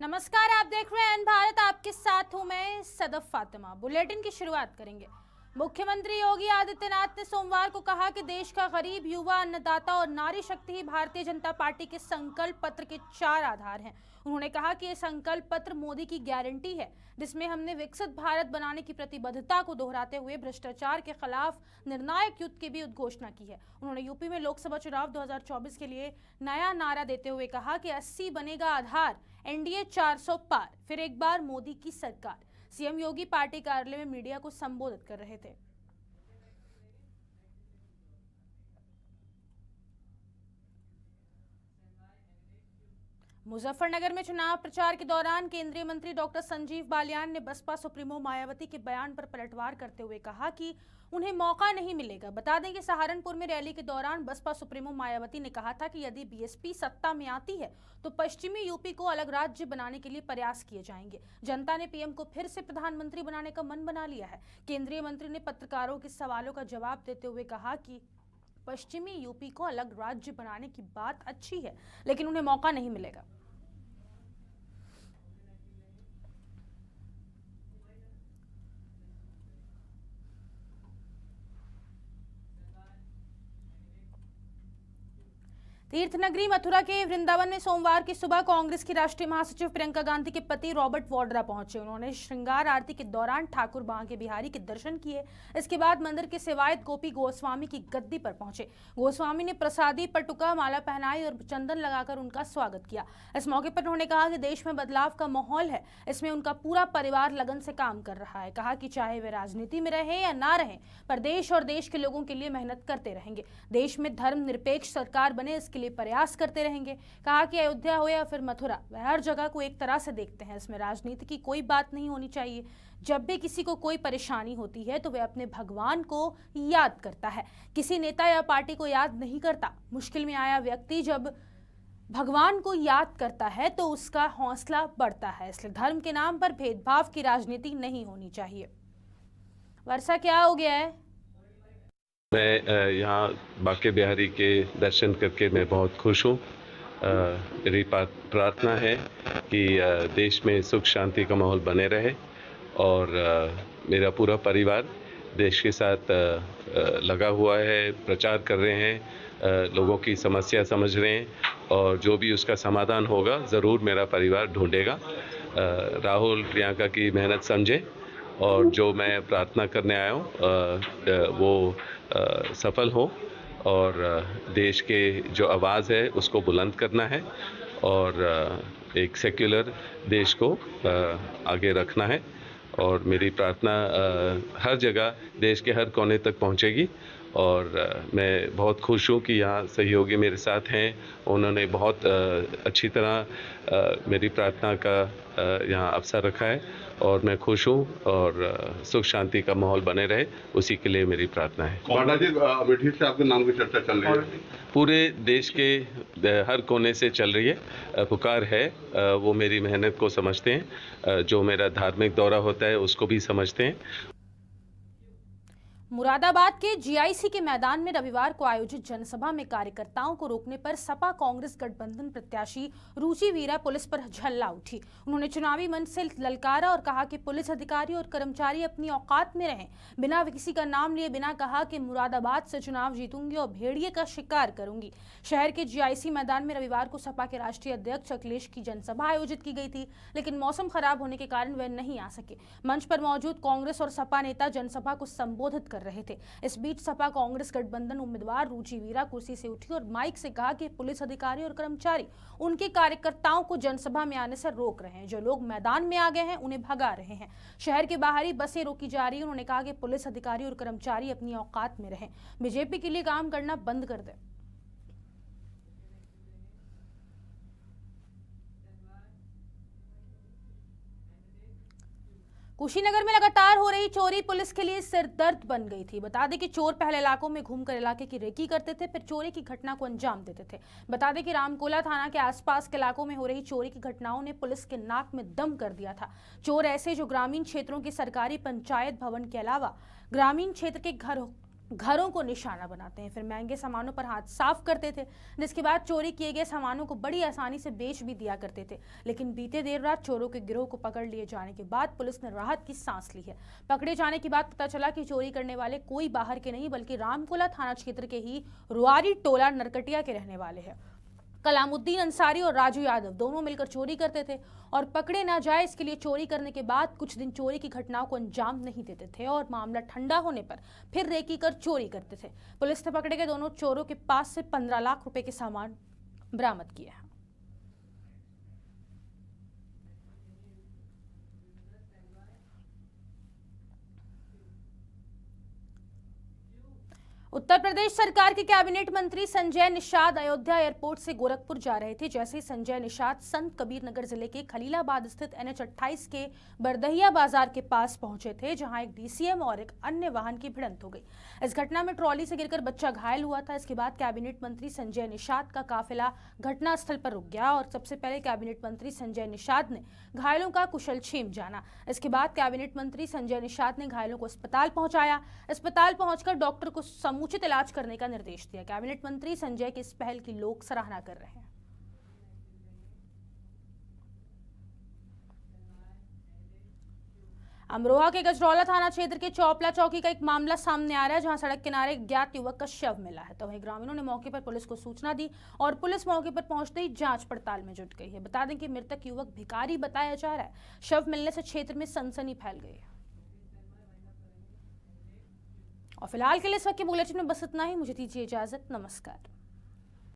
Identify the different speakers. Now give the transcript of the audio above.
Speaker 1: नमस्कार, आप देख रहे हैं एन भारत। आपके साथ हूं मैं सदफ फातिमा। बुलेटिन की शुरुआत करेंगे। मुख्यमंत्री योगी आदित्यनाथ ने सोमवार को कहा कि देश का गरीब, युवा, अन्नदाता और नारी शक्ति ही भारतीय जनता पार्टी के संकल्प पत्र के 4 आधार हैं। उन्होंने कहा कि ये संकल्प पत्र मोदी की गारंटी है, जिसमें हमने विकसित भारत बनाने की प्रतिबद्धता को दोहराते हुए भ्रष्टाचार के खिलाफ निर्णायक युद्ध की भी उद्घोषणा की है। उन्होंने यूपी में लोकसभा चुनाव 2024 के लिए नया नारा देते हुए कहा कि 80 बनेगा आधार, एनडीए 400 पार, फिर एक बार मोदी की सरकार। सीएम योगी पार्टी कार्यालय में मीडिया को संबोधित कर रहे थे। मुजफ्फरनगर में चुनाव प्रचार के दौरान केंद्रीय मंत्री डॉक्टर संजीव बालियान ने बसपा सुप्रीमो मायावती के बयान पर पलटवार करते हुए कहा कि उन्हें मौका नहीं मिलेगा। बता दें कि सहारनपुर में रैली के दौरान बसपा सुप्रीमो मायावती ने कहा था कि यदि बीएसपी सत्ता में आती है तो पश्चिमी यूपी को अलग राज्य बनाने के लिए प्रयास किए जाएंगे। जनता ने पीएम को फिर से प्रधानमंत्री बनाने का मन बना लिया है। केंद्रीय मंत्री ने पत्रकारों के सवालों का जवाब देते हुए कहा कि पश्चिमी यूपी को अलग राज्य बनाने की बात अच्छी है, लेकिन उन्हें मौका नहीं मिलेगा। तीर्थनगरी मथुरा के वृंदावन में सोमवार की सुबह कांग्रेस की राष्ट्रीय महासचिव प्रियंका गांधी के पति रॉबर्ट वाड्रा पहुंचे। उन्होंने श्रृंगार आरती के दौरान ठाकुर बांके बिहारी के दर्शन किए। इसके बाद मंदिर के सेवायत गोपी गोस्वामी की गद्दी पर पहुंचे। गोस्वामी ने प्रसादी पटुका माला पहनाई और चंदन लगाकर उनका स्वागत किया। इस मौके पर उन्होंने कहा कि देश में बदलाव का माहौल है, इसमें उनका पूरा परिवार लगन से काम कर रहा है। कहा कि चाहे वे राजनीति में रहे या ना रहे, पर देश और देश के लोगों के लिए मेहनत करते रहेंगे। देश में धर्मनिरपेक्ष सरकार बने, इसके लिए प्रयास करते रहेंगे। कहा कि अयोध्या हो या फिर मथुरा, वह हर जगह को एक तरह से देखते हैं। इसमें राजनीति की कोई बात नहीं होनी चाहिए। जब भी किसी को कोई परेशानी होती है तो वह अपने भगवान को याद करता है, किसी नेता या पार्टी को याद नहीं करता। मुश्किल में आया व्यक्ति जब भगवान को याद करता है तो उसका हौसला बढ़ता है। इसलिए धर्म के नाम पर भेदभाव की राजनीति नहीं होनी चाहिए। वर्षा, क्या हो गया है?
Speaker 2: मैं यहाँ बांके बिहारी के दर्शन करके मैं बहुत खुश हूँ। मेरी प्रार्थना है कि देश में सुख शांति का माहौल बने रहे और मेरा पूरा परिवार देश के साथ लगा हुआ है, प्रचार कर रहे हैं, लोगों की समस्या समझ रहे हैं और जो भी उसका समाधान होगा ज़रूर मेरा परिवार ढूंढेगा। राहुल प्रियंका की मेहनत समझे और जो मैं प्रार्थना करने आया हूँ वो सफल हो और देश के जो आवाज़ है उसको बुलंद करना है और एक सेक्युलर देश को आगे रखना है। और मेरी प्रार्थना हर जगह देश के हर कोने तक पहुंचेगी और मैं बहुत खुश हूँ कि यहाँ सहयोगी मेरे साथ हैं। उन्होंने बहुत अच्छी तरह मेरी प्रार्थना का यहाँ अवसर रखा है और मैं खुश हूँ और सुख शांति का माहौल बने रहे, उसी के लिए मेरी प्रार्थना है।
Speaker 3: वाड्रा जी, अमेठी से आपके नाम की चर्चा चल रही है।
Speaker 2: पूरे देश के हर कोने से चल रही है, पुकार है। वो मेरी मेहनत को समझते हैं, जो मेरा धार्मिक दौरा होता है उसको भी समझते हैं।
Speaker 1: मुरादाबाद के जीआईसी के मैदान में रविवार को आयोजित जनसभा में कार्यकर्ताओं को रोकने पर सपा कांग्रेस गठबंधन प्रत्याशी रुचि वीरा पुलिस पर झल्ला उठी। उन्होंने चुनावी मंच से ललकारा और कहा कि पुलिस अधिकारी और कर्मचारी अपनी औकात में रहें। बिना किसी का नाम लिए बिना कहा कि मुरादाबाद से चुनाव जीतूंगी और भेड़िए का शिकार करूंगी। शहर के जीआईसी मैदान में रविवार को सपा के राष्ट्रीय अध्यक्ष अखिलेश की जनसभा आयोजित की गई थी, लेकिन मौसम खराब होने के कारण वह नहीं आ सके। मंच पर मौजूद कांग्रेस और सपा नेता जनसभा को संबोधित कर रहे थे। इस बीच सपा कांग्रेस गठबंधन उम्मीदवार रुचि वीरा कुर्सी से उठी और माइक से कहा कि पुलिस अधिकारी और कर्मचारी उनके कार्यकर्ताओं को जनसभा में आने से रोक रहे हैं। जो लोग मैदान में आ गए हैं उन्हें भगा रहे हैं। शहर के बाहरी बसें रोकी जा रही है। उन्होंने कहा कि पुलिस अधिकारी और कर्मचारी अपनी औकात में रहें, बीजेपी के लिए काम करना बंद कर दें। कुशीनगर में लगातार हो रही चोरी पुलिस के लिए सिरदर्द बन गई थी। बता दें कि चोर पहले इलाकों में घूमकर इलाके की रेकी करते थे, फिर चोरी की घटना को अंजाम देते थे। बता दें कि रामकोला थाना के आसपास के इलाकों में हो रही चोरी की घटनाओं ने पुलिस के नाक में दम कर दिया था। चोर ऐसे जो ग्रामीण क्षेत्रों के सरकारी पंचायत भवन के अलावा ग्रामीण क्षेत्र के घर घरों को निशाना बनाते हैं, फिर महंगे सामानों पर हाथ साफ करते थे, जिसके बाद चोरी किए गए सामानों को बड़ी आसानी से बेच भी दिया करते थे। लेकिन बीते देर रात चोरों के गिरोह को पकड़ लिए जाने के बाद पुलिस ने राहत की सांस ली है। पकड़े जाने के बाद पता चला कि चोरी करने वाले कोई बाहर के नहीं बल्कि रामकोला थाना क्षेत्र के ही रुआरी टोला नरकटिया के रहने वाले हैं। कलामुद्दीन अंसारी और राजू यादव दोनों मिलकर चोरी करते थे और पकड़े ना जाए इसके लिए चोरी करने के बाद कुछ दिन चोरी की घटनाओं को अंजाम नहीं देते थे और मामला ठंडा होने पर फिर रेकी कर चोरी करते थे। पुलिस ने पकड़े गए दोनों चोरों के पास से 15 लाख रुपए के सामान बरामद किए हैं। उत्तर प्रदेश सरकार के कैबिनेट मंत्री संजय निषाद अयोध्या एयरपोर्ट से गोरखपुर जा रहे थे। जैसे ही संजय निषाद संत कबीर नगर जिले के खलीलाबाद स्थित NH 28 के बरदहिया बाजार के पास पहुंचे थे, जहां एक DCM और एक अन्य वाहन की भिड़ंत हो गई। इस घटना में ट्रॉली से गिरकर बच्चा घायल हुआ था। इसके बाद कैबिनेट मंत्री संजय निषाद का काफिला घटनास्थल पर रुक गया और सबसे पहले कैबिनेट मंत्री संजय निषाद ने घायलों का कुशलक्षेम जाना। इसके बाद कैबिनेट मंत्री संजय निषाद ने घायलों को अस्पताल पहुंचाया। अस्पताल पहुंचकर डॉक्टर को समुचित इलाज करने का निर्देश दिया। कैबिनेट मंत्री संजय की इस पहल की लोग सराहना कर रहे हैं। अमरोहा के गजरौला थाना क्षेत्र के चौपला चौकी का एक मामला सामने आ रहा है, जहां सड़क किनारे एक ज्ञात युवक का शव मिला है। तो वहीं ग्रामीणों ने मौके पर पुलिस को सूचना दी और पुलिस मौके पर पहुंचते ही जांच पड़ताल में जुट गई है। बता दें कि मृतक युवक भिखारी बताया जा रहा है। शव मिलने से क्षेत्र में सनसनी फैल गई है। और फिलहाल के लिए इस वक्त के बुलेटिन में बस इतना ही। मुझे दीजिए इजाजत। नमस्कार।